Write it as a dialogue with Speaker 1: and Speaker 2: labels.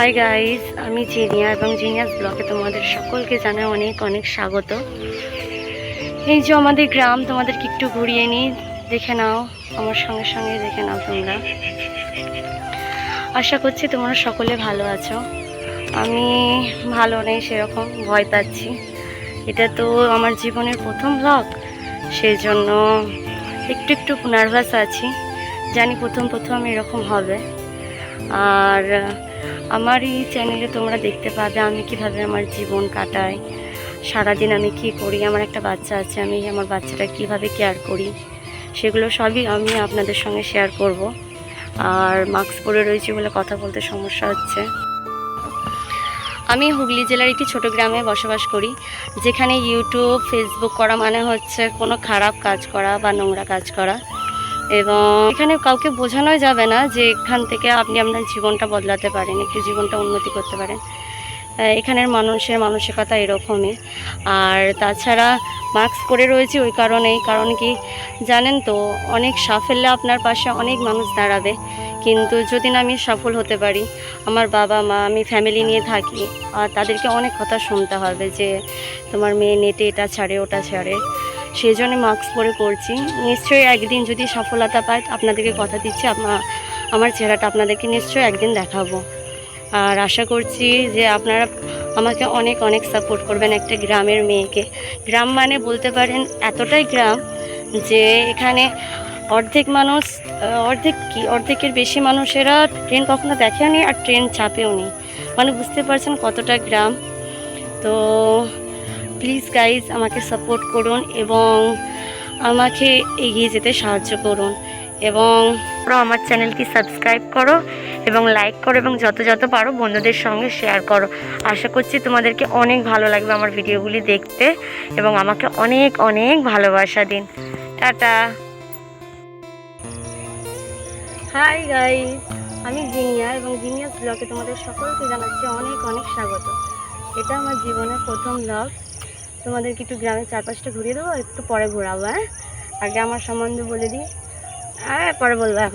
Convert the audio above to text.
Speaker 1: Hi guys, আমি জিনিয়া এবং genius ব্লগে তোমাদের সকলকে জানাই অনেক অনেক স্বাগত। এই যে আমাদের গ্রাম, তোমাদেরকে একটু ঘুরিয়ে নিই, দেখে নাও, আমার সঙ্গে সঙ্গে দেখে নাও তোমরা। আশা করছি তোমরা সকলে ভালো আছো। আমি ভালো নেই, সেরকম ভয় পাচ্ছি। এটা তো আমার জীবনের প্রথম ব্লগ, সেই জন্য একটু একটু নার্ভাস আছি। জানি প্রথম প্রথম এরকম হবে। আর আমার এই চ্যানেলে তোমরা দেখতে পাবে আমি কিভাবে আমার জীবন কাটাই, সারাদিন আমি কি করি। আমার একটা বাচ্চা আছে, আমি আমার বাচ্চাটা কিভাবে কেয়ার করি, সেগুলো সবই আমি আপনাদের সঙ্গে শেয়ার করব। আর মাস্ক পরে রয়েছি বলে কথা বলতে সমস্যা হচ্ছে। আমি হুগলি জেলার একটি ছোট গ্রামে বসবাস করি, যেখানে ইউটিউব ফেসবুক করা মানে হচ্ছে কোনো খারাপ কাজ করা বা নোংরা কাজ করা। এবং এখানে কাউকে বোঝানোই যাবে না যে এখান থেকে আপনি আপনার জীবনটা বদলাতে পারেন, একটু জীবনটা উন্নতি করতে পারেন। এখানের মানুষের মানসিকতা এরকমই। আর তাছাড়া মাস্ক করে রয়েছি ওই কারণেই, কারণ কি জানেন তো, অনেক সাফল্যে আপনার পাশে অনেক মানুষ দাঁড়াবে, কিন্তু যদি না আমি সফল হতে পারি, আমার বাবা মা, আমি ফ্যামিলি নিয়ে থাকি, আর তাদেরকে অনেক কথা শুনতে হবে যে তোমার মেয়ে নেটে এটা ছাড়ে ওটা ছাড়ে। সেই জন্য মাস্ক পরে করছি। নিশ্চয়ই একদিন যদি সফলতা পাই, আপনাদেরকে কথা দিচ্ছি, আমার চেহারাটা আপনাদেরকে নিশ্চয়ই একদিন দেখাবো। আর আশা করছি যে আপনারা আমাকে অনেক অনেক সাপোর্ট করবেন একটা গ্রামের মেয়েকে। গ্রাম মানে বলতে পারেন এতটাই গ্রাম যে এখানে অর্ধেক মানুষ, অর্ধেকের বেশি মানুষেরা ট্রেন কখনো দেখেওনি আর ট্রেন চাপেও নি। মানে বুঝতে পারছেন কতটা গ্রাম। তো প্লিজ গাইজ আমাকে সাপোর্ট করুন এবং আমাকে এগিয়ে যেতে সাহায্য করুন। এবং আমার চ্যানেলটি সাবস্ক্রাইব করো এবং লাইক করো এবং যত পারো বন্ধুদের সঙ্গে শেয়ার করো। আশা করছি তোমাদেরকে অনেক ভালো লাগবে আমার ভিডিওগুলি দেখতে, এবং আমাকে অনেক অনেক ভালোবাসা দিন। টাটা। হাই গাইস, আমি জিনিয়া এবং জিনিয়াস ব্লগে তোমাদের সকলকে জানাচ্ছি অনেক অনেক স্বাগত। এটা আমার জীবনের প্রথম ব্লগ। তোমাদেরকে একটু গ্রামের চারপাশটা ঘুরিয়ে দেবো, একটু পরে ঘোরাবো। আগে আমার সম্বন্ধে বলে দিই, পরে বলবো।